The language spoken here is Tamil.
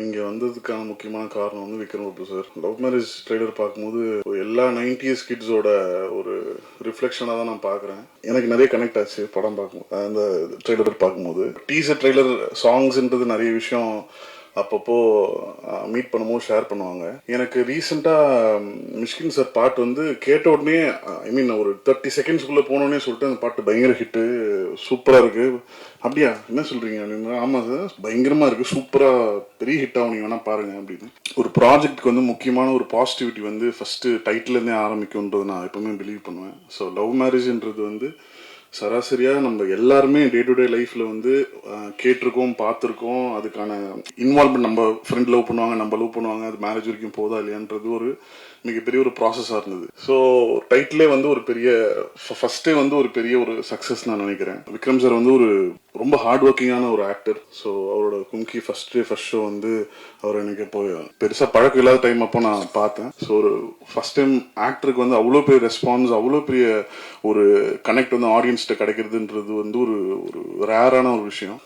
இங்க வந்ததுக்கான முக்கியமான காரணம் வந்து Vikram Prabhu sir. Love marriage trailer பார்க்கும்போது எல்லா 90s கிட்ஸோட ஒரு ரிஃப்ளெக்ஷனாக தான் நான் பார்க்குறேன். எனக்கு நிறைய கனெக்ட் ஆச்சு படம் பார்க்கும்போது, அந்த ட்ரெய்லர் பார்க்கும்போது. டீசர் ட்ரெய்லர் சாங்ஸ்ன்றது நிறைய விஷயம் அப்பப்போ மீட் பண்ணும்போது ஷேர் பண்ணுவாங்க. எனக்கு ரீசெண்டாக மிஷ்கின் சார் பாட்டு வந்து கேட்ட உடனே ஒரு 30 செகண்ட்ஸ்குள்ளே போனோடனே சொல்லிட்டு அந்த பாட்டு பயங்கர ஹிட்டு, சூப்பராக இருக்கு. அப்படியா, என்ன சொல்றீங்க அப்படின்னு. ஆமாம் சார், பயங்கரமாக இருக்கு, சூப்பராக பெரிய ஹிட் ஆகும், நீங்கள் வேணால் பாருங்க அப்படின்னு. ஒரு ப்ராஜெக்ட்க்கு வந்து முக்கியமான ஒரு பாசிட்டிவிட்டி வந்து ஃபர்ஸ்ட் டைட்டிலேருந்தே ஆரம்பிக்கும்ன்றது நான் எப்பவுமே பிலீவ் பண்ணுவேன். ஸோ லவ் மேரேஜ்ன்றது வந்து சராசரியாக நம்ம எல்லாருமே டே டு டே லைஃப்ல வந்து கேட்டிருக்கோம், பார்த்துருக்கோம். அதுக்கான இன்வால்வ்மெண்ட், நம்ம ஃப்ரெண்ட் லவ் பண்ணுவாங்க, நம்ம லவ் பண்ணுவாங்க, அது மேரேஜ் வரைக்கும் போதா இல்லையான்றது ஒரு மிகப்பெரிய ஒரு ப்ராசஸாக இருந்தது. ஸோ டைட்டிலே வந்து ஒரு பெரிய ஃபர்ஸ்டே வந்து ஒரு பெரிய ஒரு சக்ஸஸ் நான் நினைக்கிறேன். விக்ரம் சார் வந்து ஒரு ரொம்ப ஹார்ட் ஒர்க்கிங்கான ஒரு ஆக்டர். ஸோ அவரோட கும்கி ஃபர்ஸ்ட் ஷோ வந்து அவர் எனக்கு இப்போ பெருசாக பழக்கம் இல்லாத டைம் அப்போ நான் பார்த்தேன். ஸோ ஒரு ஃபர்ஸ்ட் டைம் ஆக்டருக்கு வந்து அவ்வளோ பெரிய ரெஸ்பான்ஸ், அவ்வளோ பெரிய ஒரு கனெக்ட் வந்து ஆடியன்ஸ்கிட்ட கிடைக்கிறதுன்றது வந்து ஒரு ரேரான ஒரு விஷயம்.